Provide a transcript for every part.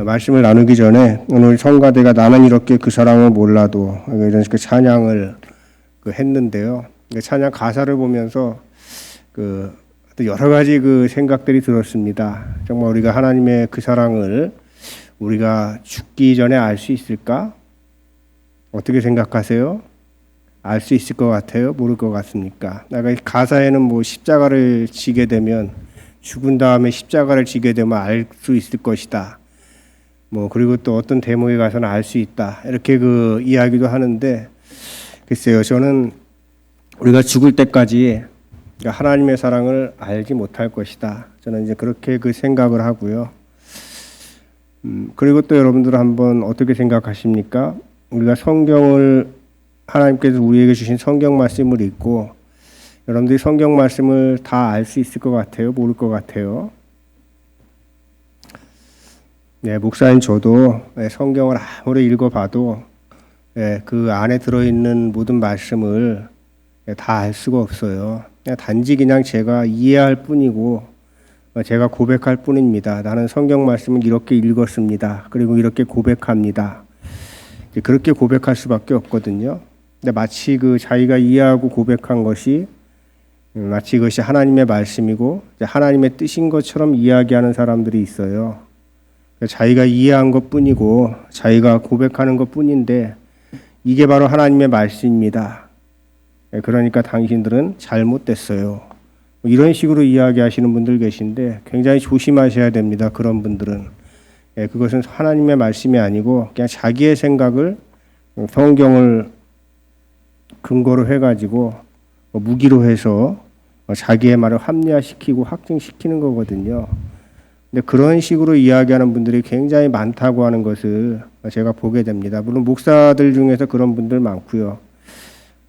말씀을 나누기 전에 오늘 성가대가 나는 이렇게 그 사랑을 몰라도 이런 그 찬양을 했는데요. 찬양 가사를 보면서 여러 가지 생각들이 들었습니다. 정말 우리가 하나님의 그 사랑을 우리가 죽기 전에 알 수 있을까? 어떻게 생각하세요? 알 수 있을 것 같아요? 모를 것 같습니까? 가사에는 십자가를 지게 되면 죽은 다음에 십자가를 지게 되면 알 수 있을 것이다. 그리고 또 어떤 대목에 가서는 알 수 있다. 이렇게 이야기도 하는데, 글쎄요, 저는 우리가 죽을 때까지 하나님의 사랑을 알지 못할 것이다. 저는 이제 그렇게 생각을 하고요. 그리고 또 여러분들 한번 어떻게 생각하십니까? 우리가 성경을, 하나님께서 우리에게 주신 성경 말씀을 읽고, 여러분들이 성경 말씀을 다 알 수 있을 것 같아요? 모를 것 같아요? 네, 목사인 저도 성경을 아무리 읽어봐도 그 안에 들어있는 모든 말씀을 다 알 수가 없어요. 단지 그냥 제가 이해할 뿐이고 제가 고백할 뿐입니다. 나는 성경 말씀을 이렇게 읽었습니다. 그리고 이렇게 고백합니다. 그렇게 고백할 수밖에 없거든요. 근데 마치 자기가 이해하고 고백한 것이 마치 그것이 하나님의 말씀이고 하나님의 뜻인 것처럼 이야기하는 사람들이 있어요. 자기가 이해한 것뿐이고 자기가 고백하는 것뿐인데 이게 바로 하나님의 말씀입니다. 그러니까 당신들은 잘못됐어요. 이런 식으로 이야기하시는 분들 계신데 굉장히 조심하셔야 됩니다. 그런 분들은. 그것은 하나님의 말씀이 아니고 그냥 자기의 생각을 성경을 근거로 해가지고 무기로 해서 자기의 말을 합리화시키고 확증시키는 거거든요. 근데 그런 식으로 이야기하는 분들이 굉장히 많다고 하는 것을 제가 보게 됩니다. 물론 목사들 중에서 그런 분들 많고요.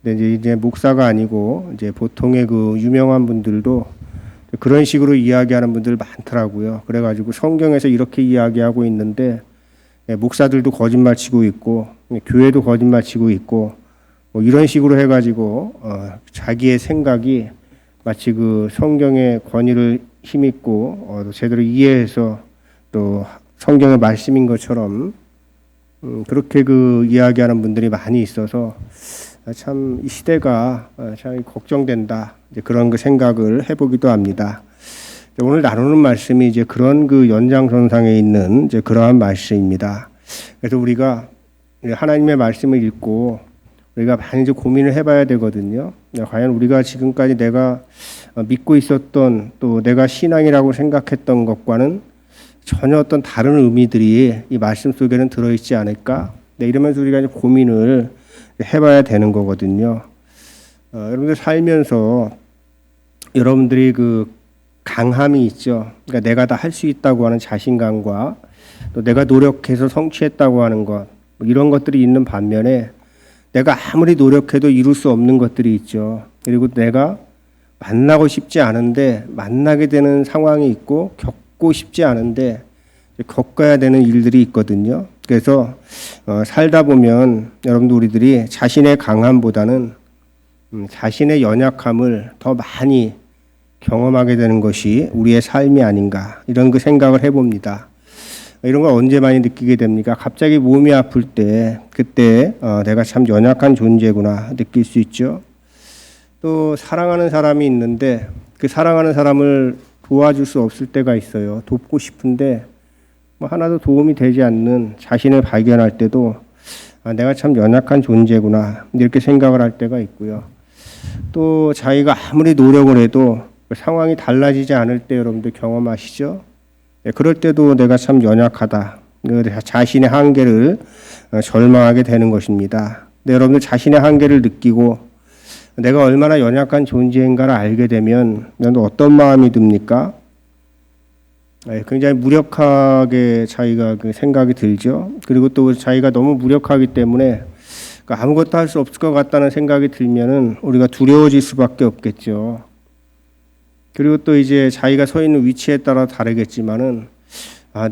근데 이제 목사가 아니고 이제 보통의 유명한 분들도 그런 식으로 이야기하는 분들 많더라고요. 그래가지고 성경에서 이렇게 이야기하고 있는데 목사들도 거짓말 치고 있고 교회도 거짓말 치고 있고 이런 식으로 해가지고 자기의 생각이 마치 성경의 권위를 힘있고 제대로 이해해서 또 성경의 말씀인 것처럼 그렇게 이야기하는 분들이 많이 있어서 참 이 시대가 참 걱정된다. 이제 그런 생각을 해보기도 합니다. 오늘 나누는 말씀이 이제 그런 연장선상에 있는 이제 그러한 말씀입니다. 그래서 우리가 하나님의 말씀을 읽고 우리가 많이 이제 고민을 해봐야 되거든요. 과연 우리가 지금까지 내가 믿고 있었던 또 내가 신앙이라고 생각했던 것과는 전혀 어떤 다른 의미들이 이 말씀 속에는 들어있지 않을까? 이러면서 우리가 이제 고민을 해봐야 되는 거거든요. 여러분들 살면서 여러분들이 강함이 있죠. 그러니까 내가 다 할 수 있다고 하는 자신감과 또 내가 노력해서 성취했다고 하는 것, 이런 것들이 있는 반면에 내가 아무리 노력해도 이룰 수 없는 것들이 있죠. 그리고 내가 만나고 싶지 않은데 만나게 되는 상황이 있고 겪고 싶지 않은데 겪어야 되는 일들이 있거든요. 그래서 살다 보면 여러분들 우리들이 자신의 강함보다는 자신의 연약함을 더 많이 경험하게 되는 것이 우리의 삶이 아닌가 이런 생각을 해봅니다. 이런 걸 언제 많이 느끼게 됩니까? 갑자기 몸이 아플 때 그때 내가 참 연약한 존재구나 느낄 수 있죠. 또 사랑하는 사람이 있는데 그 사랑하는 사람을 도와줄 수 없을 때가 있어요. 돕고 싶은데 하나도 도움이 되지 않는 자신을 발견할 때도 내가 참 연약한 존재구나 이렇게 생각을 할 때가 있고요. 또 자기가 아무리 노력을 해도 상황이 달라지지 않을 때 여러분들 경험하시죠? 그럴 때도 내가 참 연약하다. 자신의 한계를 절망하게 되는 것입니다. 여러분들 자신의 한계를 느끼고 내가 얼마나 연약한 존재인가를 알게 되면 어떤 마음이 듭니까? 굉장히 무력하게 자기가 생각이 들죠. 그리고 또 자기가 너무 무력하기 때문에 아무것도 할 수 없을 것 같다는 생각이 들면은 우리가 두려워질 수밖에 없겠죠. 그리고 또 이제 자기가 서 있는 위치에 따라 다르겠지만은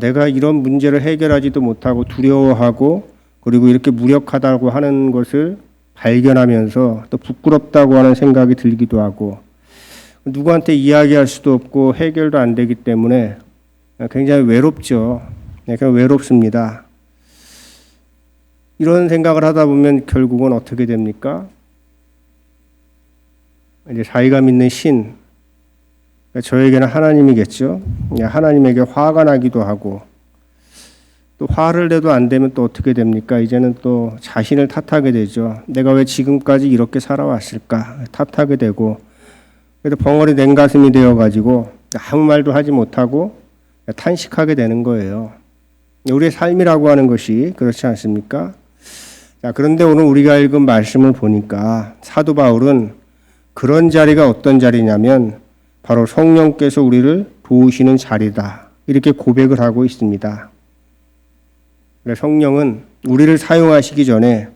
내가 이런 문제를 해결하지도 못하고 두려워하고 그리고 이렇게 무력하다고 하는 것을 발견하면서 또 부끄럽다고 하는 생각이 들기도 하고 누구한테 이야기할 수도 없고 해결도 안 되기 때문에 굉장히 외롭죠. 그냥 외롭습니다. 이런 생각을 하다 보면 결국은 어떻게 됩니까? 이제 자기가 믿는 신, 저에게는 하나님이겠죠. 하나님에게 화가 나기도 하고, 또 화를 내도 안 되면 또 어떻게 됩니까? 이제는 또 자신을 탓하게 되죠. 내가 왜 지금까지 이렇게 살아왔을까? 탓하게 되고, 그래서 벙어리 냉가슴이 되어가지고 아무 말도 하지 못하고 탄식하게 되는 거예요. 우리의 삶이라고 하는 것이 그렇지 않습니까? 자, 그런데 오늘 우리가 읽은 말씀을 보니까 사도 바울은 그런 자리가 어떤 자리냐면 바로 성령께서 우리를 도우시는 자리다. 이렇게 고백을 하고 있습니다. 성령은 우리를 사용하시기 전에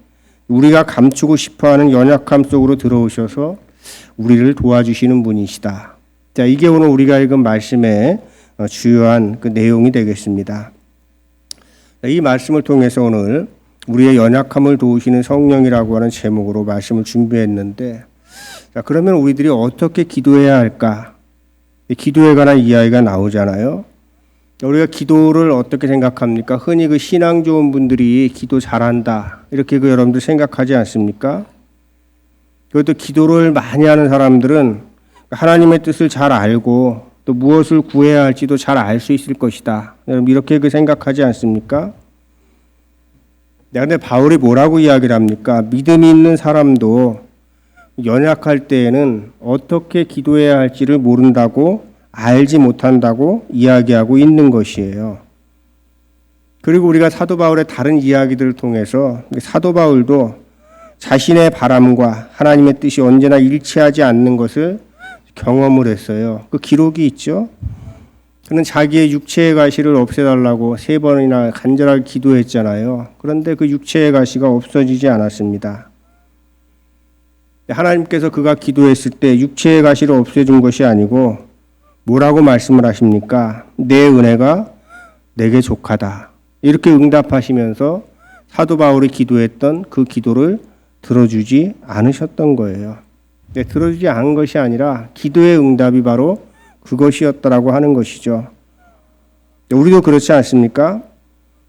우리가 감추고 싶어하는 연약함 속으로 들어오셔서 우리를 도와주시는 분이시다. 자, 이게 오늘 우리가 읽은 말씀의 주요한 그 내용이 되겠습니다. 이 말씀을 통해서 오늘 우리의 연약함을 도우시는 성령이라고 하는 제목으로 말씀을 준비했는데, 자, 그러면 우리들이 어떻게 기도해야 할까? 기도에 관한 이야기가 나오잖아요. 우리가 기도를 어떻게 생각합니까? 흔히 그 신앙 좋은 분들이 기도 잘한다, 이렇게 그 여러분들 생각하지 않습니까? 그것도 기도를 많이 하는 사람들은 하나님의 뜻을 잘 알고 또 무엇을 구해야 할지도 잘 알 수 있을 것이다. 여러분 이렇게 그 생각하지 않습니까? 그런데 바울이 뭐라고 이야기를 합니까? 믿음이 있는 사람도 연약할 때에는 어떻게 기도해야 할지를 모른다고, 알지 못한다고 이야기하고 있는 것이에요. 그리고 우리가 사도 바울의 다른 이야기들을 통해서 사도 바울도 자신의 바람과 하나님의 뜻이 언제나 일치하지 않는 것을 경험을 했어요. 그 기록이 있죠. 그는 자기의 육체의 가시를 없애달라고 3번이나 간절하게 기도했잖아요. 그런데 그 육체의 가시가 없어지지 않았습니다. 하나님께서 그가 기도했을 때 육체의 가시를 없애준 것이 아니고 뭐라고 말씀을 하십니까? 내 은혜가 내게 족하다. 이렇게 응답하시면서 사도 바울이 기도했던 그 기도를 들어주지 않으셨던 거예요. 들어주지 않은 것이 아니라 기도의 응답이 바로 그것이었다라고 하는 것이죠. 우리도 그렇지 않습니까?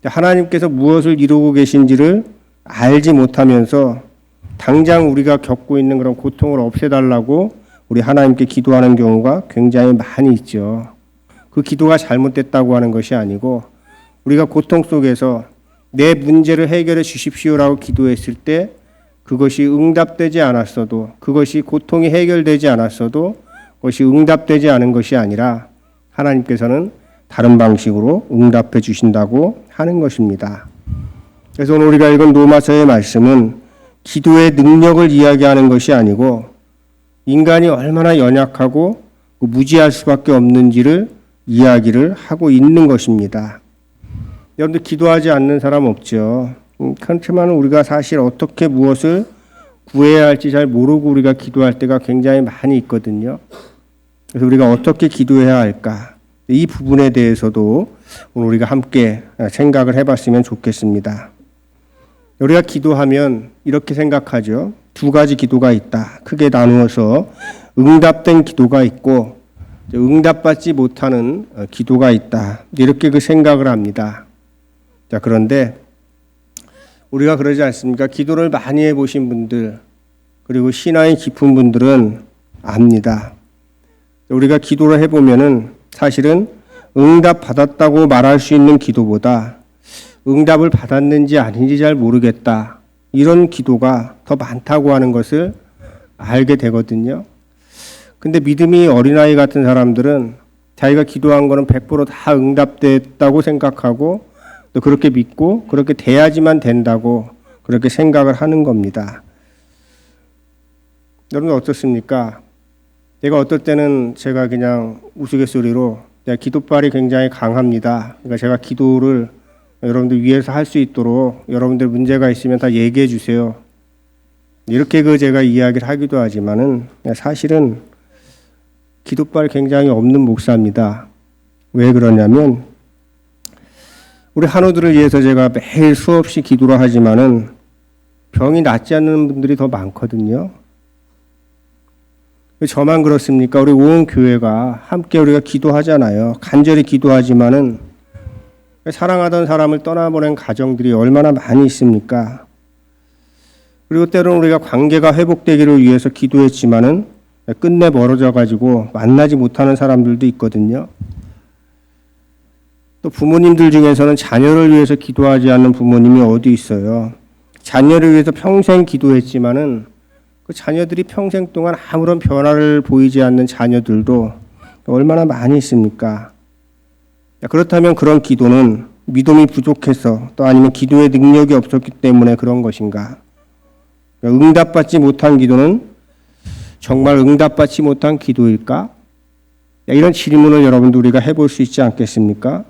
하나님께서 무엇을 이루고 계신지를 알지 못하면서 당장 우리가 겪고 있는 그런 고통을 없애달라고 우리 하나님께 기도하는 경우가 굉장히 많이 있죠. 그 기도가 잘못됐다고 하는 것이 아니고 우리가 고통 속에서 내 문제를 해결해 주십시오라고 기도했을 때 그것이 응답되지 않았어도, 그것이 고통이 해결되지 않았어도 그것이 응답되지 않은 것이 아니라 하나님께서는 다른 방식으로 응답해 주신다고 하는 것입니다. 그래서 오늘 우리가 읽은 로마서의 말씀은 기도의 능력을 이야기하는 것이 아니고 인간이 얼마나 연약하고 무지할 수밖에 없는지를 이야기를 하고 있는 것입니다. 여러분들 기도하지 않는 사람 없죠. 그렇지만 우리가 사실 어떻게 무엇을 구해야 할지 잘 모르고 우리가 기도할 때가 굉장히 많이 있거든요. 그래서 우리가 어떻게 기도해야 할까? 이 부분에 대해서도 오늘 우리가 함께 생각을 해봤으면 좋겠습니다. 우리가 기도하면 이렇게 생각하죠. 2가지 기도가 있다. 크게 나누어서 응답된 기도가 있고 응답받지 못하는 기도가 있다. 이렇게 그 생각을 합니다. 자, 그런데 우리가 그러지 않습니까? 기도를 많이 해보신 분들, 그리고 신앙이 깊은 분들은 압니다. 우리가 기도를 해보면은 사실은 응답 받았다고 말할 수 있는 기도보다 응답을 받았는지 아닌지 잘 모르겠다, 이런 기도가 더 많다고 하는 것을 알게 되거든요. 근데 믿음이 어린아이 같은 사람들은 자기가 기도한 거는 100%다 응답됐다고 생각하고 또 그렇게 믿고 그렇게 돼야지만 된다고 그렇게 생각을 하는 겁니다. 여러분 어떻습니까? 제가 어떨 때는 제가 그냥 우스갯소리로 제가 기도빨이 굉장히 강합니다. 그러니까 제가 기도를 여러분들 위해서 할 수 있도록 여러분들 문제가 있으면 다 얘기해 주세요. 이렇게 제가 이야기를 하기도 하지만은 사실은 기도빨 굉장히 없는 목사입니다. 왜 그러냐면 우리 한우들을 위해서 제가 매일 수없이 기도를 하지만은 병이 낫지 않는 분들이 더 많거든요. 저만 그렇습니까? 우리 온 교회가 함께 우리가 기도하잖아요. 간절히 기도하지만은 사랑하던 사람을 떠나보낸 가정들이 얼마나 많이 있습니까? 그리고 때로는 우리가 관계가 회복되기를 위해서 기도했지만은 끝내 멀어져 가지고 만나지 못하는 사람들도 있거든요. 또 부모님들 중에서는 자녀를 위해서 기도하지 않는 부모님이 어디 있어요. 자녀를 위해서 평생 기도했지만은 그 자녀들이 평생 동안 아무런 변화를 보이지 않는 자녀들도 얼마나 많이 있습니까? 그렇다면 그런 기도는 믿음이 부족해서 또 아니면 기도의 능력이 없었기 때문에 그런 것인가? 응답받지 못한 기도는 정말 응답받지 못한 기도일까? 이런 질문을 여러분도 우리가 해볼 수 있지 않겠습니까?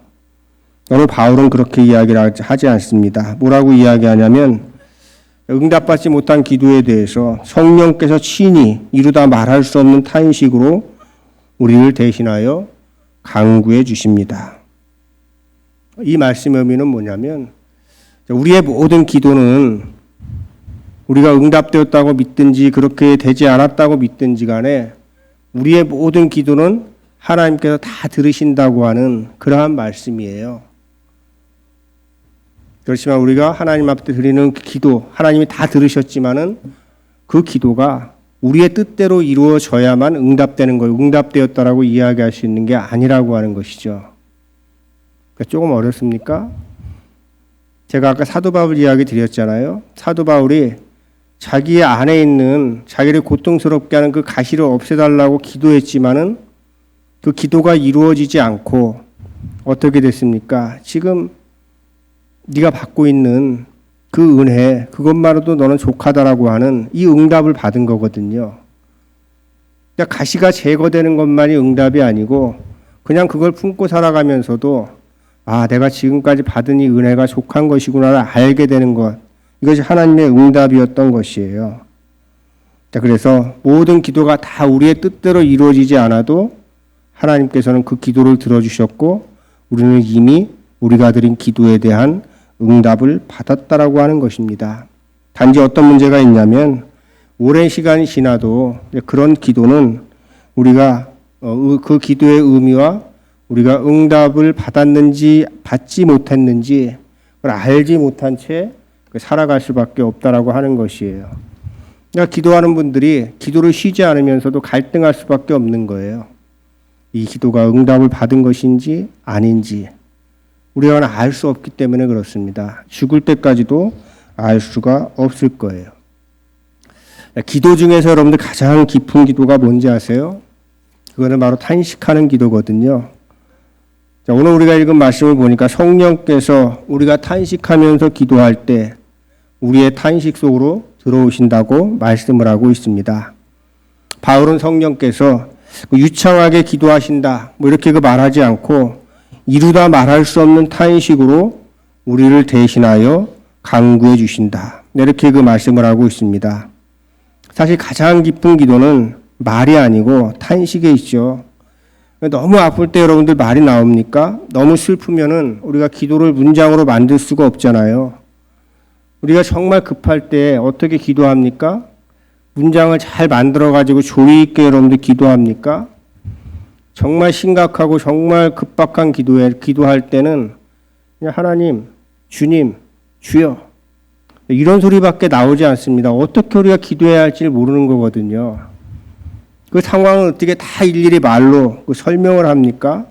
오늘 바울은 그렇게 이야기를 하지 않습니다. 뭐라고 이야기하냐면 응답받지 못한 기도에 대해서 성령께서 친히 이루다 말할 수 없는 탄식으로 우리를 대신하여 간구해 주십니다. 이 말씀의 의미는 뭐냐면 우리의 모든 기도는 우리가 응답되었다고 믿든지 그렇게 되지 않았다고 믿든지 간에 우리의 모든 기도는 하나님께서 다 들으신다고 하는 그러한 말씀이에요. 그렇지만 우리가 하나님 앞에 드리는 기도, 하나님이 다 들으셨지만은 그 기도가 우리의 뜻대로 이루어져야만 응답되는 거예요. 응답되었다라고 이야기할 수 있는 게 아니라고 하는 것이죠. 조금 어렵습니까? 제가 아까 사도 바울 이야기 드렸잖아요. 사도 바울이 자기의 안에 있는 자기를 고통스럽게 하는 그 가시를 없애달라고 기도했지만은 그 기도가 이루어지지 않고 어떻게 됐습니까? 지금 네가 받고 있는 그 은혜, 그것만으로도 너는 족하다라고 하는 이 응답을 받은 거거든요. 그러니까 가시가 제거되는 것만이 응답이 아니고 그냥 그걸 품고 살아가면서도 아, 내가 지금까지 받은 이 은혜가 족한 것이구나를 알게 되는 것. 이것이 하나님의 응답이었던 것이에요. 자, 그래서 모든 기도가 다 우리의 뜻대로 이루어지지 않아도 하나님께서는 그 기도를 들어주셨고 우리는 이미 우리가 드린 기도에 대한 응답을 받았다라고 하는 것입니다. 단지 어떤 문제가 있냐면 오랜 시간이 지나도 그런 기도는 우리가 그 기도의 의미와 우리가 응답을 받았는지 받지 못했는지 그걸 알지 못한 채 살아갈 수밖에 없다라고 하는 것이에요. 그러니까 기도하는 분들이 기도를 쉬지 않으면서도 갈등할 수밖에 없는 거예요. 이 기도가 응답을 받은 것인지 아닌지 우리가 알 수 없기 때문에 그렇습니다. 죽을 때까지도 알 수가 없을 거예요. 기도 중에서 여러분들 가장 깊은 기도가 뭔지 아세요? 그거는 바로 탄식하는 기도거든요. 자, 오늘 우리가 읽은 말씀을 보니까 성령께서 우리가 탄식하면서 기도할 때 우리의 탄식 속으로 들어오신다고 말씀을 하고 있습니다. 바울은 성령께서 유창하게 기도하신다 뭐 이렇게 말하지 않고 이루다 말할 수 없는 탄식으로 우리를 대신하여 간구해 주신다. 이렇게 말씀을 하고 있습니다. 사실 가장 깊은 기도는 말이 아니고 탄식에 있죠. 너무 아플 때 여러분들 말이 나옵니까? 너무 슬프면은 우리가 기도를 문장으로 만들 수가 없잖아요. 우리가 정말 급할 때 어떻게 기도합니까? 문장을 잘 만들어가지고 조리 있게 여러분들 기도합니까? 정말 심각하고 정말 급박한 기도할 때는 그냥 하나님, 주님, 주여 이런 소리밖에 나오지 않습니다. 어떻게 우리가 기도해야 할지 모르는 거거든요. 그 상황을 어떻게 다 일일이 말로 설명을 합니까?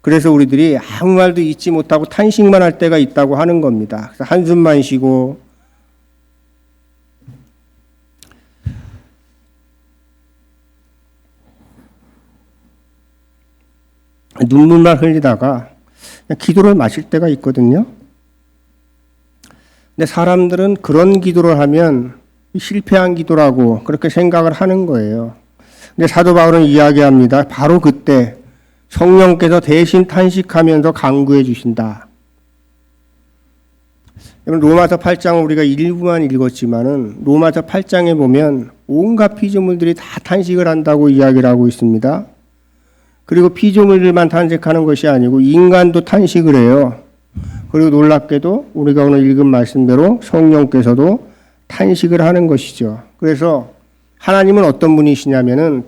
그래서 우리들이 아무 말도 잊지 못하고 탄식만 할 때가 있다고 하는 겁니다. 그래서 한숨만 쉬고 눈물만 흘리다가 그냥 기도를 마칠 때가 있거든요. 근데 사람들은 그런 기도를 하면 실패한 기도라고 그렇게 생각을 하는 거예요. 근데 사도 바울은 이야기합니다. 바로 그때 성령께서 대신 탄식하면서 간구해 주신다. 로마서 8장을 우리가 일부만 읽었지만은 로마서 8장에 보면 온갖 피조물들이 다 탄식을 한다고 이야기를 하고 있습니다. 그리고 피조물들만 탄식하는 것이 아니고 인간도 탄식을 해요. 그리고 놀랍게도 우리가 오늘 읽은 말씀대로 성령께서도 탄식을 하는 것이죠. 그래서 하나님은 어떤 분이시냐면은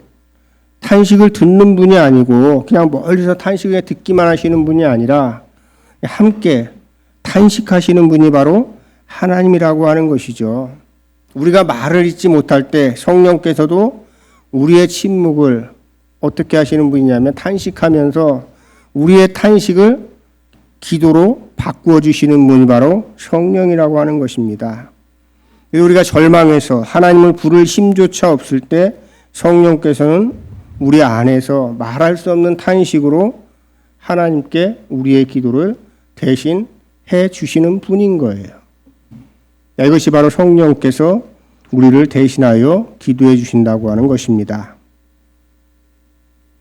탄식을 듣는 분이 아니고 그냥 멀리서 탄식을 듣기만 하시는 분이 아니라 함께 탄식하시는 분이 바로 하나님이라고 하는 것이죠. 우리가 말을 잇지 못할 때 성령께서도 우리의 침묵을 어떻게 하시는 분이냐면 탄식하면서 우리의 탄식을 기도로 바꾸어 주시는 분이 바로 성령이라고 하는 것입니다. 우리가 절망해서 하나님을 부를 힘조차 없을 때 성령께서는 우리 안에서 말할 수 없는 탄식으로 하나님께 우리의 기도를 대신 해 주시는 분인 거예요. 이것이 바로 성령께서 우리를 대신하여 기도해 주신다고 하는 것입니다.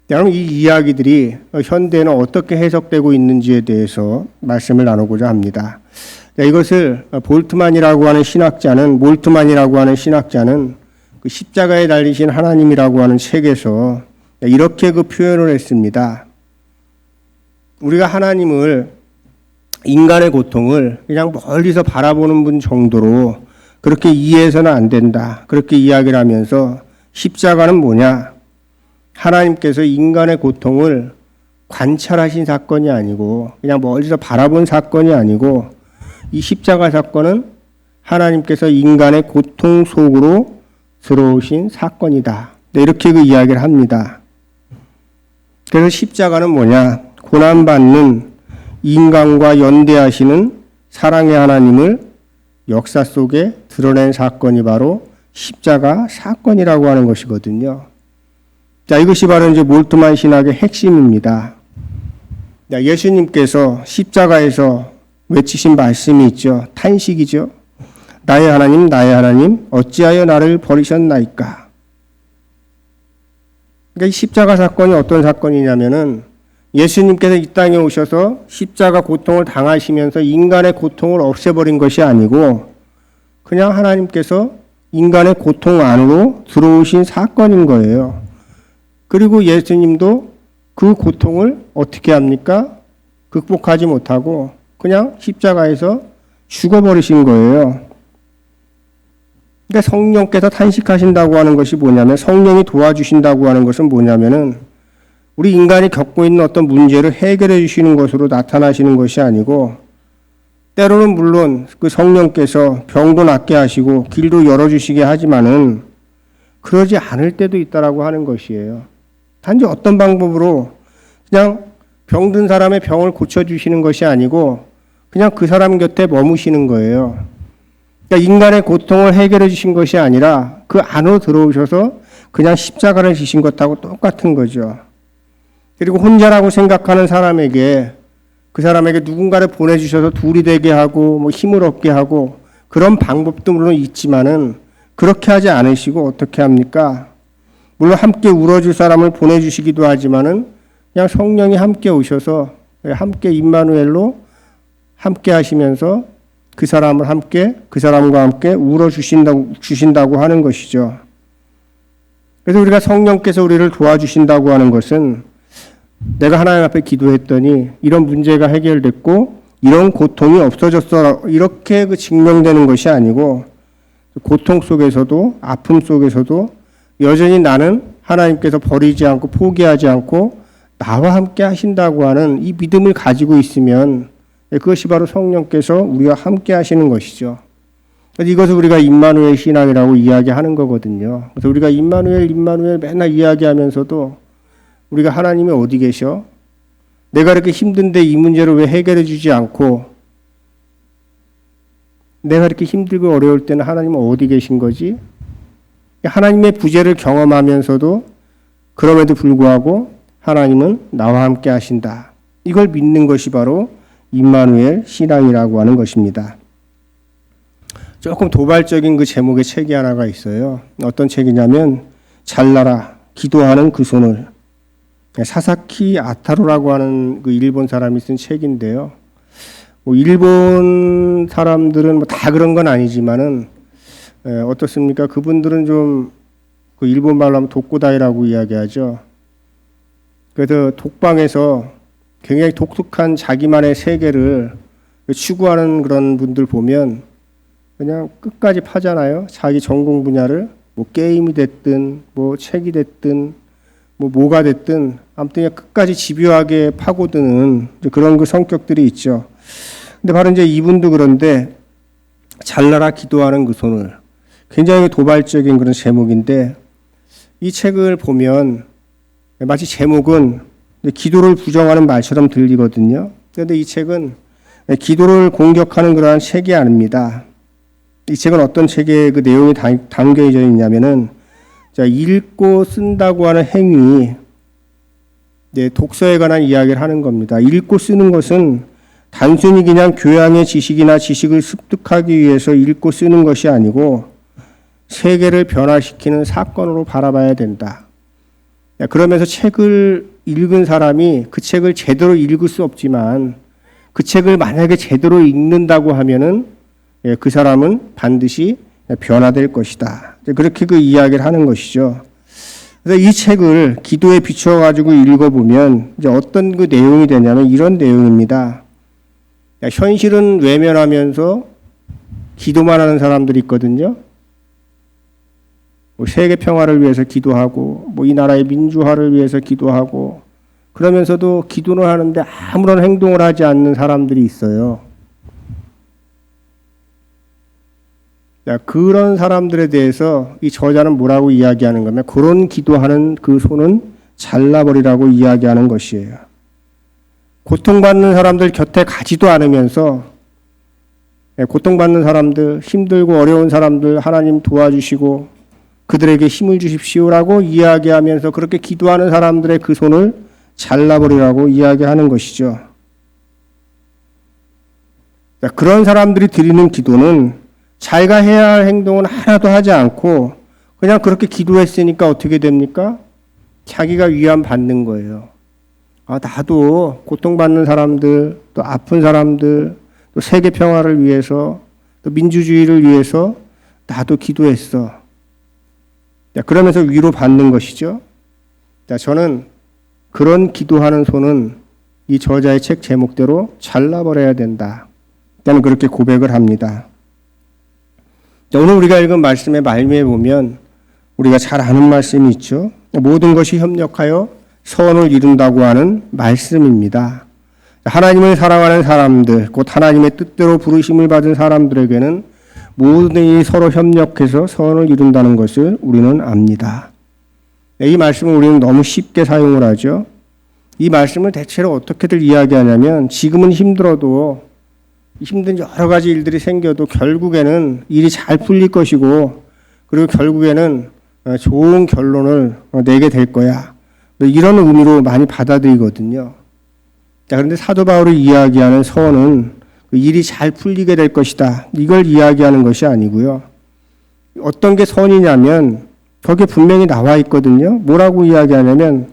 여러분, 이 이야기들이 현대에는 어떻게 해석되고 있는지에 대해서 말씀을 나누고자 합니다. 이것을 몰트만이라고 하는 신학자는 그 십자가에 달리신 하나님이라고 하는 책에서 이렇게 그 표현을 했습니다. 우리가 하나님을 인간의 고통을 그냥 멀리서 바라보는 분 정도로 그렇게 이해해서는 안 된다. 그렇게 이야기를 하면서 십자가는 뭐냐? 하나님께서 인간의 고통을 관찰하신 사건이 아니고 그냥 멀리서 바라본 사건이 아니고 이 십자가 사건은 하나님께서 인간의 고통 속으로 들어오신 사건이다. 이렇게 그 이야기를 합니다. 그래서 십자가는 뭐냐? 고난받는 인간과 연대하시는 사랑의 하나님을 역사 속에 드러낸 사건이 바로 십자가 사건이라고 하는 것이거든요. 자, 이것이 바로 이제 몰트만 신학의 핵심입니다. 예수님께서 십자가에서 외치신 말씀이 있죠. 탄식이죠. 나의 하나님, 어찌하여 나를 버리셨나이까. 그러니까 이 십자가 사건이 어떤 사건이냐면은 예수님께서 이 땅에 오셔서 십자가 고통을 당하시면서 인간의 고통을 없애버린 것이 아니고 그냥 하나님께서 인간의 고통 안으로 들어오신 사건인 거예요. 그리고 예수님도 그 고통을 어떻게 합니까? 극복하지 못하고 그냥 십자가에서 죽어버리신 거예요. 그러니까 성령께서 탄식하신다고 하는 것이 뭐냐면 성령이 도와주신다고 하는 것은 뭐냐면은 우리 인간이 겪고 있는 어떤 문제를 해결해 주시는 것으로 나타나시는 것이 아니고 때로는 물론 그 성령께서 병도 낫게 하시고 길도 열어주시게 하지만은 그러지 않을 때도 있다라고 하는 것이에요. 단지 어떤 방법으로 그냥 병든 사람의 병을 고쳐주시는 것이 아니고 그냥 그 사람 곁에 머무시는 거예요. 그러니까 인간의 고통을 해결해 주신 것이 아니라 그 안으로 들어오셔서 그냥 십자가를 지신 것하고 똑같은 거죠. 그리고 혼자라고 생각하는 사람에게 그 사람에게 누군가를 보내주셔서 둘이 되게 하고 뭐 힘을 얻게 하고 그런 방법도 물론 있지만은 그렇게 하지 않으시고 어떻게 합니까? 물론 함께 울어줄 사람을 보내주시기도 하지만은 그냥 성령이 함께 오셔서 함께 임마누엘로 함께 하시면서 그 사람과 함께 울어주신다고 하는 것이죠. 그래서 우리가 성령께서 우리를 도와주신다고 하는 것은 내가 하나님 앞에 기도했더니 이런 문제가 해결됐고 이런 고통이 없어졌어 이렇게 그 증명되는 것이 아니고 고통 속에서도 아픔 속에서도 여전히 나는 하나님께서 버리지 않고 포기하지 않고 나와 함께 하신다고 하는 이 믿음을 가지고 있으면 그것이 바로 성령께서 우리와 함께 하시는 것이죠. 그래서 이것을 우리가 임마누엘 신앙이라고 이야기하는 거거든요. 그래서 우리가 임마누엘 맨날 이야기하면서도 우리가 하나님이 어디 계셔? 내가 이렇게 힘든데 이 문제를 왜 해결해 주지 않고 내가 이렇게 힘들고 어려울 때는 하나님은 어디 계신 거지? 하나님의 부재를 경험하면서도 그럼에도 불구하고 하나님은 나와 함께 하신다. 이걸 믿는 것이 바로 임마누엘 신앙이라고 하는 것입니다. 조금 도발적인 그 제목의 책이 하나가 있어요. 어떤 책이냐면 잘나라 기도하는 그 손을 사사키 아타로라고 하는 그 일본 사람이 쓴 책인데요. 뭐 일본 사람들은 뭐 다 그런 건 아니지만은 어떻습니까? 그분들은 좀 그 일본 말로 하면 독고다이라고 이야기하죠. 그래서 독방에서 굉장히 독특한 자기만의 세계를 추구하는 그런 분들 보면 그냥 끝까지 파잖아요. 자기 전공 분야를 뭐 게임이 됐든 뭐 책이 됐든 뭐가 됐든 아무튼 끝까지 집요하게 파고드는 그런 그 성격들이 있죠. 근데 바로 이제 이분도 그런데 잘나라 기도하는 그 손을, 굉장히 도발적인 그런 제목인데, 이 책을 보면 마치 제목은 기도를 부정하는 말처럼 들리거든요. 그런데 이 책은 기도를 공격하는 그러한 책이 아닙니다. 이 책은 어떤 책에 그 내용이 담겨져 있냐면은, 자, 읽고 쓴다고 하는 행위, 독서에 관한 이야기를 하는 겁니다. 읽고 쓰는 것은 단순히 그냥 교양의 지식이나 지식을 습득하기 위해서 읽고 쓰는 것이 아니고 세계를 변화시키는 사건으로 바라봐야 된다. 그러면서 책을 읽은 사람이 그 책을 제대로 읽을 수 없지만 그 책을 만약에 제대로 읽는다고 하면은 그 사람은 반드시 변화될 것이다. 그렇게 그 이야기를 하는 것이죠. 그래서 이 책을 기도에 비추어 가지고 읽어보면 이제 어떤 그 내용이 되냐면 이런 내용입니다. 현실은 외면하면서 기도만 하는 사람들이 있거든요. 세계 평화를 위해서 기도하고, 이 나라의 민주화를 위해서 기도하고, 그러면서도 기도를 하는데 아무런 행동을 하지 않는 사람들이 있어요. 그런 사람들에 대해서 이 저자는 뭐라고 이야기하는 거면, 그런 기도하는 그 손은 잘라버리라고 이야기하는 것이에요. 고통받는 사람들 곁에 가지도 않으면서, 고통받는 사람들, 힘들고 어려운 사람들 하나님 도와주시고 그들에게 힘을 주십시오라고 이야기하면서 그렇게 기도하는 사람들의 그 손을 잘라버리라고 이야기하는 것이죠. 그런 사람들이 드리는 기도는 자기가 해야 할 행동은 하나도 하지 않고 그냥 그렇게 기도했으니까 어떻게 됩니까? 자기가 위안 받는 거예요. 나도 고통받는 사람들, 또 아픈 사람들, 또 세계 평화를 위해서, 또 민주주의를 위해서 나도 기도했어. 그러면서 위로받는 것이죠. 저는 그런 기도하는 손은 이 저자의 책 제목대로 잘라버려야 된다. 저는 그렇게 고백을 합니다. 오늘 우리가 읽은 말씀의 말미에 보면 우리가 잘 아는 말씀이 있죠. 모든 것이 협력하여 선을 이룬다고 하는 말씀입니다. 하나님을 사랑하는 사람들, 곧 하나님의 뜻대로 부르심을 받은 사람들에게는 모든 일이 서로 협력해서 선을 이룬다는 것을 우리는 압니다. 이 말씀을 우리는 너무 쉽게 사용을 하죠. 이 말씀을 대체로 어떻게들 이야기하냐면, 지금은 힘들어도 힘든 여러 가지 일들이 생겨도 결국에는 일이 잘 풀릴 것이고, 그리고 결국에는 좋은 결론을 내게 될 거야, 이런 의미로 많이 받아들이거든요. 그런데 사도 바울이 이야기하는 선은 일이 잘 풀리게 될 것이다, 이걸 이야기하는 것이 아니고요. 어떤 게 선이냐면 거기에 분명히 나와 있거든요. 뭐라고 이야기하냐면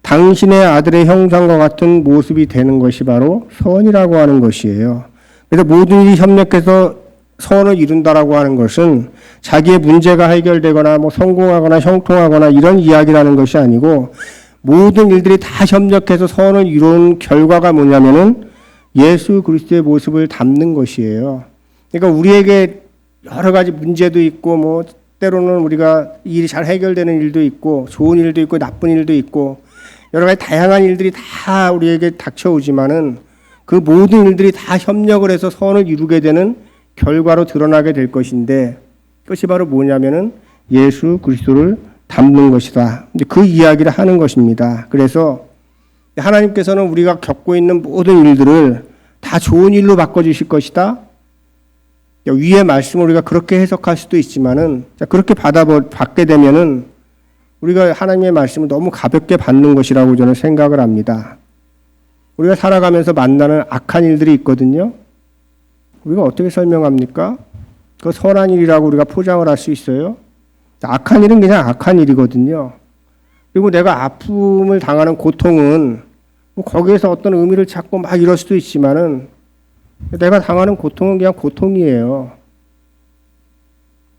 당신의 아들의 형상과 같은 모습이 되는 것이 바로 선이라고 하는 것이에요. 그래서 모든 일이 협력해서 선을 이룬다라고 하는 것은 자기의 문제가 해결되거나 성공하거나 형통하거나 이런 이야기라는 것이 아니고, 모든 일들이 다 협력해서 선을 이룬 결과가 뭐냐면은 예수 그리스도의 모습을 담는 것이에요. 그러니까 우리에게 여러 가지 문제도 있고, 때로는 우리가 일이 잘 해결되는 일도 있고, 좋은 일도 있고, 나쁜 일도 있고, 여러 가지 다양한 일들이 다 우리에게 닥쳐오지만은 그 모든 일들이 다 협력을 해서 선을 이루게 되는 결과로 드러나게 될 것인데, 그것이 바로 뭐냐면은 예수 그리스도를 담는 것이다. 그 이야기를 하는 것입니다. 그래서 하나님께서는 우리가 겪고 있는 모든 일들을 다 좋은 일로 바꿔주실 것이다. 위의 말씀을 우리가 그렇게 해석할 수도 있지만은, 그렇게 받게 되면은 우리가 하나님의 말씀을 너무 가볍게 받는 것이라고 저는 생각을 합니다. 우리가 살아가면서 만나는 악한 일들이 있거든요. 우리가 어떻게 설명합니까? 그 선한 일이라고 우리가 포장을 할 수 있어요? 악한 일은 그냥 악한 일이거든요. 그리고 내가 아픔을 당하는 고통은 거기에서 어떤 의미를 찾고 이럴 수도 있지만은, 내가 당하는 고통은 그냥 고통이에요.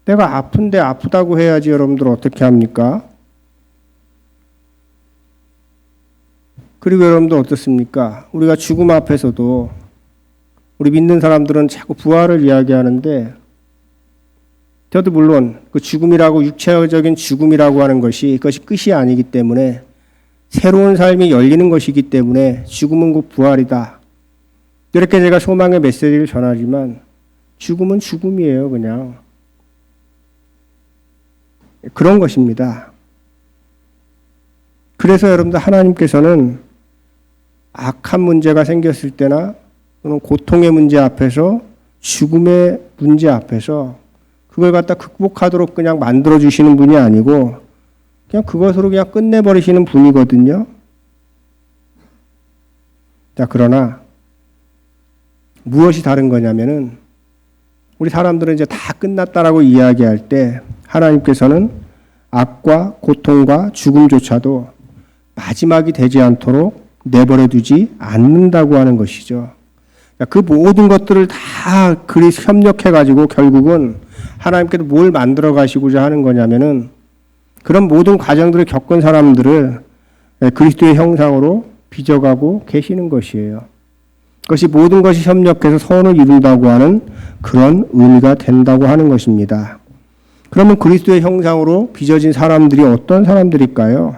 내가 아픈데 아프다고 해야지 여러분들 어떻게 합니까? 그리고 여러분들 어떻습니까? 우리가 죽음 앞에서도 우리 믿는 사람들은 자꾸 부활을 이야기하는데, 저도 물론 그 죽음이라고, 육체적인 죽음이라고 하는 것이 그것이 끝이 아니기 때문에 새로운 삶이 열리는 것이기 때문에 죽음은 곧 부활이다, 이렇게 제가 소망의 메시지를 전하지만 죽음은 죽음이에요, 그냥. 그런 것입니다. 그래서 여러분들 하나님께서는 악한 문제가 생겼을 때나 또는 고통의 문제 앞에서 죽음의 문제 앞에서 그걸 갖다 극복하도록 그냥 만들어주시는 분이 아니고 그냥 그것으로 그냥 끝내버리시는 분이거든요. 자, 그러나 무엇이 다른 거냐면은 우리 사람들은 이제 다 끝났다라고 이야기할 때 하나님께서는 악과 고통과 죽음조차도 마지막이 되지 않도록 내버려 두지 않는다고 하는 것이죠. 그 모든 것들을 다 협력해가지고 결국은 하나님께서 뭘 만들어 가시고자 하는 거냐면은 그런 모든 과정들을 겪은 사람들을 그리스도의 형상으로 빚어가고 계시는 것이에요. 그것이 모든 것이 협력해서 선을 이룬다고 하는 그런 의미가 된다고 하는 것입니다. 그러면 그리스도의 형상으로 빚어진 사람들이 어떤 사람들일까요?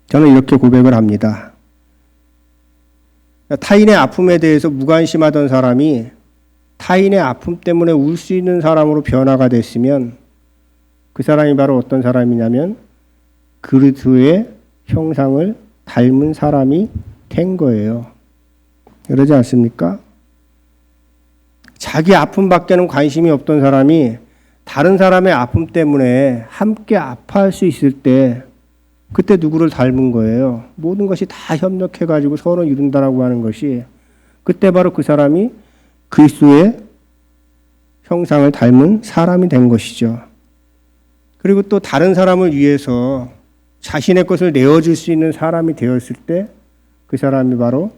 저는 이렇게 고백을 합니다. 타인의 아픔에 대해서 무관심하던 사람이 타인의 아픔 때문에 울 수 있는 사람으로 변화가 됐으면 그 사람이 바로 어떤 사람이냐면 그리스도의 형상을 닮은 사람이 된 거예요. 그러지 않습니까? 자기 아픔밖에는 관심이 없던 사람이 다른 사람의 아픔 때문에 함께 아파할 수 있을 때 그때 누구를 닮은 거예요? 모든 것이 다 협력해가지고 서로 이룬다라고 하는 것이 그때 바로 그 사람이 그리스도의 형상을 닮은 사람이 된 것이죠. 그리고 또 다른 사람을 위해서 자신의 것을 내어줄 수 있는 사람이 되었을 때 그 사람이 바로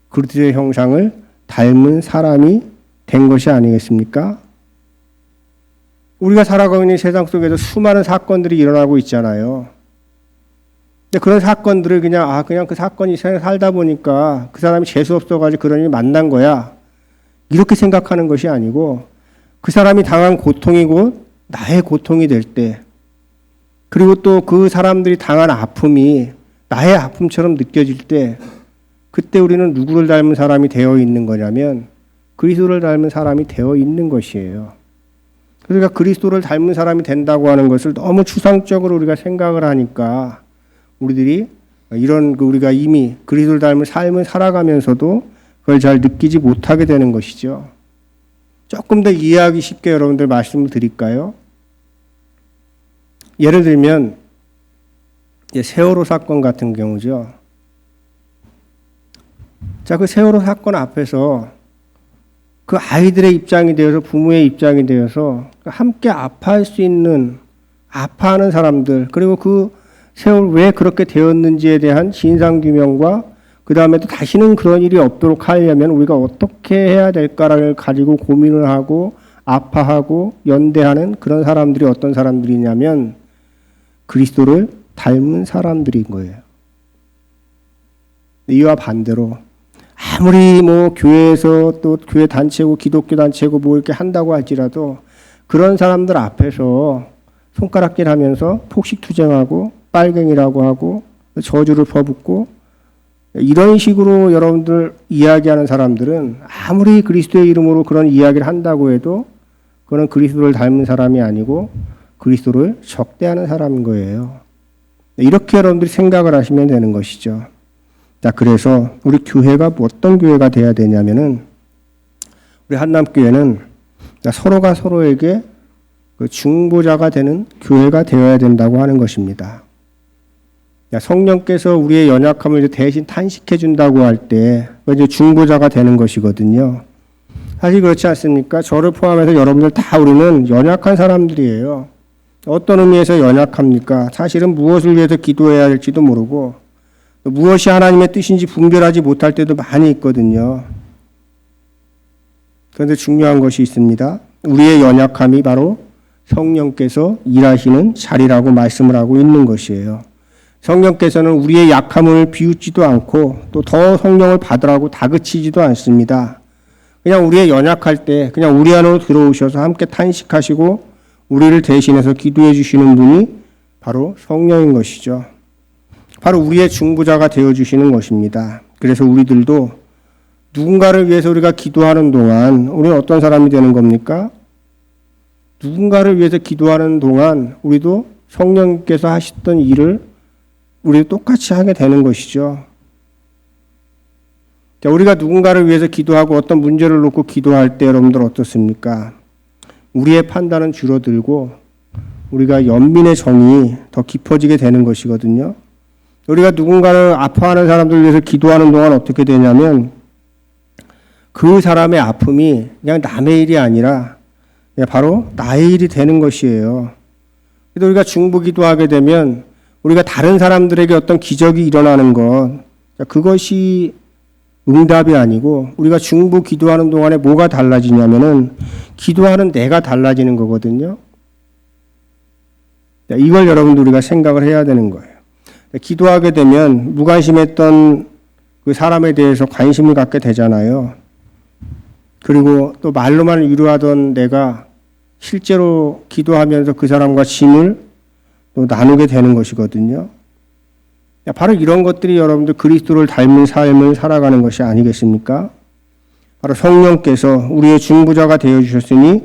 그리스도의 형상을 닮은 사람이 된 것이 아니겠습니까? 우리가 살아가고 있는 세상 속에서 수많은 사건들이 일어나고 있잖아요. 근데 그런 사건들을 그냥 그 사건이 살다 보니까 그 사람이 재수 없어가지고 그런 일이 만난 거야. 이렇게 생각하는 것이 아니고 그 사람이 당한 고통이 곧 나의 고통이 될 때, 그리고 또 그 사람들이 당한 아픔이 나의 아픔처럼 느껴질 때, 그때 우리는 누구를 닮은 사람이 되어 있는 거냐면 그리스도를 닮은 사람이 되어 있는 것이에요. 그러니까 그리스도를 닮은 사람이 된다고 하는 것을 너무 추상적으로 우리가 생각을 하니까 우리들이 우리가 이미 그리스도를 닮은 삶을 살아가면서도 그걸 잘 느끼지 못하게 되는 것이죠. 조금 더 이해하기 쉽게 여러분들 말씀을 드릴까요? 예를 들면 세월호 사건 같은 경우죠. 자, 그 세월호 사건 앞에서 그 아이들의 입장이 되어서 부모의 입장이 되어서 함께 아파할 수 있는 아파하는 사람들, 그리고 그 세월 왜 그렇게 되었는지에 대한 진상규명과 그 다음에 또 다시는 그런 일이 없도록 하려면 우리가 어떻게 해야 될까를 가지고 고민을 하고 아파하고 연대하는 그런 사람들이 어떤 사람들이냐면 그리스도를 닮은 사람들인 거예요. 이와 반대로 아무리 교회에서 또 교회 단체고 기독교 단체고 이렇게 한다고 할지라도 그런 사람들 앞에서 손가락질 하면서 폭식투쟁하고 빨갱이라고 하고 저주를 퍼붓고 이런 식으로 여러분들 이야기하는 사람들은 아무리 그리스도의 이름으로 그런 이야기를 한다고 해도 그건 그리스도를 닮은 사람이 아니고 그리스도를 적대하는 사람인 거예요. 이렇게 여러분들이 생각을 하시면 되는 것이죠. 자, 그래서 우리 교회가 어떤 교회가 돼야 되냐면은 우리 한남교회는 서로가 서로에게 그 중보자가 되는 교회가 되어야 된다고 하는 것입니다. 성령께서 우리의 연약함을 대신 탄식해 준다고 할 때 이제 중보자가 되는 것이거든요. 사실 그렇지 않습니까? 저를 포함해서 여러분들 다 우리는 연약한 사람들이에요. 어떤 의미에서 연약합니까? 사실은 무엇을 위해서 기도해야 할지도 모르고 무엇이 하나님의 뜻인지 분별하지 못할 때도 많이 있거든요. 그런데 중요한 것이 있습니다. 우리의 연약함이 바로 성령께서 일하시는 자리라고 말씀을 하고 있는 것이에요. 성령께서는 우리의 약함을 비웃지도 않고 또 더 성령을 받으라고 다그치지도 않습니다. 그냥 우리의 연약할 때 그냥 우리 안으로 들어오셔서 함께 탄식하시고 우리를 대신해서 기도해 주시는 분이 바로 성령인 것이죠. 바로 우리의 중보자가 되어주시는 것입니다. 그래서 우리들도 누군가를 위해서 우리가 기도하는 동안 우리는 어떤 사람이 되는 겁니까? 누군가를 위해서 기도하는 동안 우리도 성령께서 하셨던 일을 우리도 똑같이 하게 되는 것이죠. 자, 우리가 누군가를 위해서 기도하고 어떤 문제를 놓고 기도할 때 여러분들 어떻습니까? 우리의 판단은 줄어들고 우리가 연민의 정이 더 깊어지게 되는 것이거든요. 우리가 누군가를 아파하는 사람들을 위해서 기도하는 동안 어떻게 되냐면 그 사람의 아픔이 그냥 남의 일이 아니라 바로 나의 일이 되는 것이에요. 그래서 우리가 중보 기도하게 되면 우리가 다른 사람들에게 어떤 기적이 일어나는 것, 그것이 응답이 아니고 우리가 중보 기도하는 동안에 뭐가 달라지냐면은 기도하는 내가 달라지는 거거든요. 이걸 여러분들 우리가 생각을 해야 되는 거예요. 기도하게 되면 무관심했던 그 사람에 대해서 관심을 갖게 되잖아요. 그리고 또 말로만 위로하던 내가 실제로 기도하면서 그 사람과 짐을 또 나누게 되는 것이거든요. 바로 이런 것들이 여러분들 그리스도를 닮은 삶을 살아가는 것이 아니겠습니까? 바로 성령께서 우리의 중보자가 되어주셨으니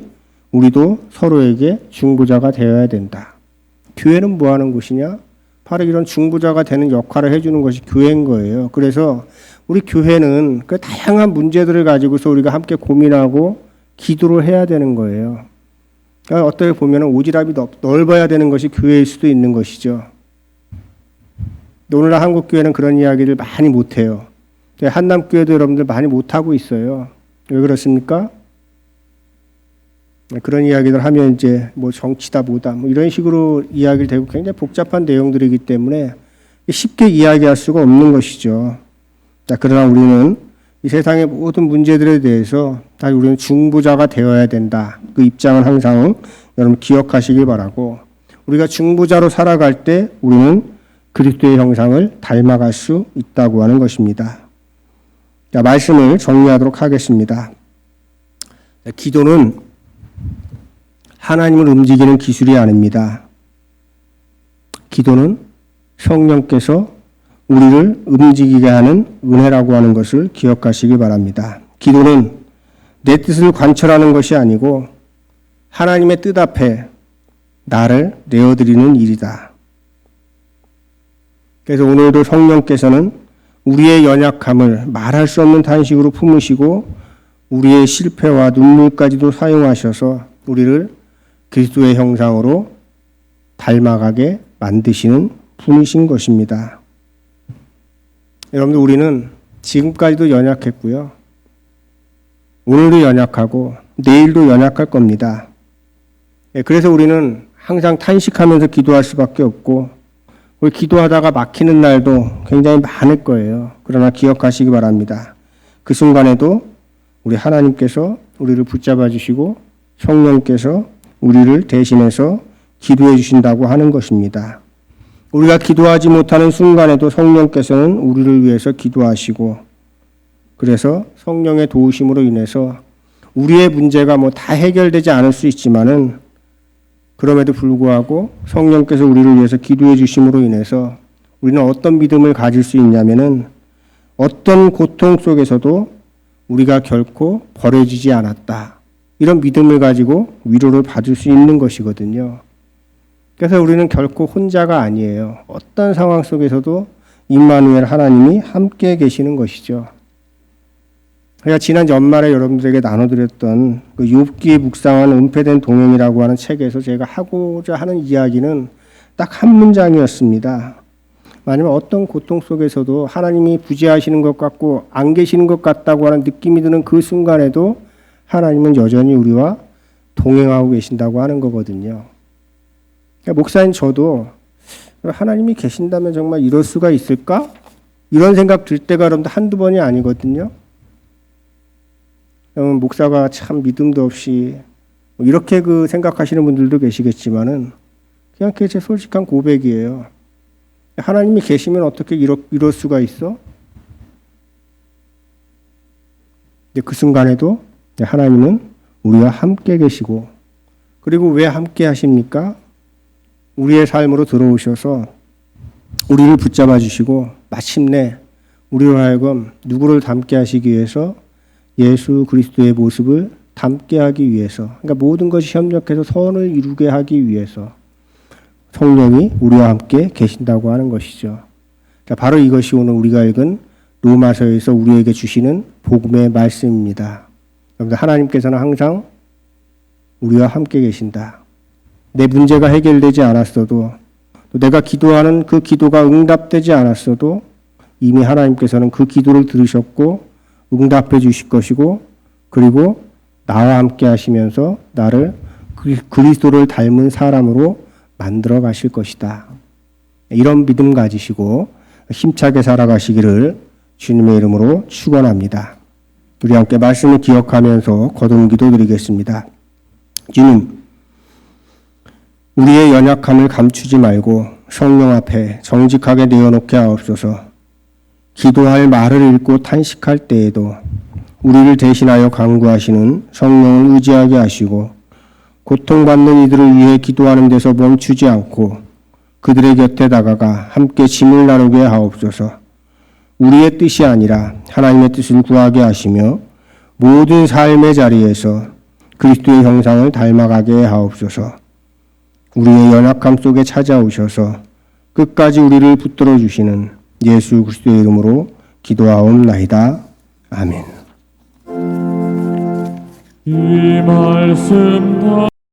우리도 서로에게 중보자가 되어야 된다. 교회는 뭐 하는 곳이냐? 바로 이런 중보자가 되는 역할을 해주는 것이 교회인 거예요. 그래서 우리 교회는 그 다양한 문제들을 가지고서 우리가 함께 고민하고 기도를 해야 되는 거예요. 그러니까 어떻게 보면 오지랖이 넓어야 되는 것이 교회일 수도 있는 것이죠. 오늘날 한국 교회는 그런 이야기를 많이 못해요. 한남교회도 여러분들 많이 못하고 있어요. 왜 그렇습니까? 그런 이야기를 하면 이제 뭐 정치다 뭐다 뭐 이런 식으로 이야기를 되고 굉장히 복잡한 내용들이기 때문에 쉽게 이야기할 수가 없는 것이죠. 자, 그러나 우리는 이 세상의 모든 문제들에 대해서 다 우리는 중보자가 되어야 된다. 그 입장은 항상 여러분 기억하시길 바라고 우리가 중보자로 살아갈 때 우리는 그리스도의 형상을 닮아갈 수 있다고 하는 것입니다. 자, 말씀을 정리하도록 하겠습니다. 자, 기도는 하나님을 움직이는 기술이 아닙니다. 기도는 성령께서 우리를 움직이게 하는 은혜라고 하는 것을 기억하시기 바랍니다. 기도는 내 뜻을 관철하는 것이 아니고 하나님의 뜻 앞에 나를 내어드리는 일이다. 그래서 오늘도 성령께서는 우리의 연약함을 말할 수 없는 탄식으로 품으시고 우리의 실패와 눈물까지도 사용하셔서 우리를 그리스도의 형상으로 닮아가게 만드시는 분이신 것입니다. 여러분들 우리는 지금까지도 연약했고요. 오늘도 연약하고 내일도 연약할 겁니다. 그래서 우리는 항상 탄식하면서 기도할 수밖에 없고 우리 기도하다가 막히는 날도 굉장히 많을 거예요. 그러나 기억하시기 바랍니다. 그 순간에도 우리 하나님께서 우리를 붙잡아 주시고 성령께서 우리를 대신해서 기도해 주신다고 하는 것입니다. 우리가 기도하지 못하는 순간에도 성령께서는 우리를 위해서 기도하시고 그래서 성령의 도우심으로 인해서 우리의 문제가 뭐 다 해결되지 않을 수 있지만은 그럼에도 불구하고 성령께서 우리를 위해서 기도해 주심으로 인해서 우리는 어떤 믿음을 가질 수 있냐면은 어떤 고통 속에서도 우리가 결코 버려지지 않았다. 이런 믿음을 가지고 위로를 받을 수 있는 것이거든요. 그래서 우리는 결코 혼자가 아니에요. 어떤 상황 속에서도 임마누엘 하나님이 함께 계시는 것이죠. 제가 지난 연말에 여러분들에게 나눠드렸던 그 욥기에 묵상한 은폐된 동행이라고 하는 책에서 제가 하고자 하는 이야기는 딱 한 문장이었습니다. 아니면 어떤 고통 속에서도 하나님이 부재하시는 것 같고 안 계시는 것 같다고 하는 느낌이 드는 그 순간에도 하나님은 여전히 우리와 동행하고 계신다고 하는 거거든요. 그러니까 목사님 저도 하나님이 계신다면 정말 이럴 수가 있을까? 이런 생각 들 때가 여러분들 한두 번이 아니거든요. 목사가 참 믿음도 없이 이렇게 그 생각하시는 분들도 계시겠지만은 그냥 그게 제 솔직한 고백이에요. 하나님이 계시면 어떻게 이럴 수가 있어? 근데 그 순간에도 하나님은 우리와 함께 계시고 그리고 왜 함께 하십니까? 우리의 삶으로 들어오셔서 우리를 붙잡아 주시고 마침내 우리로 하여금 누구를 닮게 하시기 위해서? 예수 그리스도의 모습을 닮게 하기 위해서, 그러니까 모든 것이 협력해서 선을 이루게 하기 위해서 성령이 우리와 함께 계신다고 하는 것이죠. 자, 바로 이것이 오늘 우리가 읽은 로마서에서 우리에게 주시는 복음의 말씀입니다. 여러분들, 하나님께서는 항상 우리와 함께 계신다. 내 문제가 해결되지 않았어도, 또 내가 기도하는 그 기도가 응답되지 않았어도 이미 하나님께서는 그 기도를 들으셨고 응답해 주실 것이고, 그리고 나와 함께 하시면서 나를 그리스도를 닮은 사람으로 만들어 가실 것이다. 이런 믿음 가지시고 힘차게 살아가시기를 주님의 이름으로 축원합니다. 우리 함께 말씀을 기억하면서 거듭 기도드리겠습니다. 주님, 우리의 연약함을 감추지 말고 성령 앞에 정직하게 내어놓게 하옵소서. 기도할 말을 읽고 탄식할 때에도 우리를 대신하여 강구하시는 성령을 의지하게 하시고, 고통받는 이들을 위해 기도하는 데서 멈추지 않고 그들의 곁에 다가가 함께 짐을 나누게 하옵소서. 우리의 뜻이 아니라 하나님의 뜻을 구하게 하시며 모든 삶의 자리에서 그리스도의 형상을 닮아가게 하옵소서. 우리의 연약함 속에 찾아오셔서 끝까지 우리를 붙들어 주시는 예수 그리스도의 이름으로 기도하옵나이다. 아멘. 이 말씀 다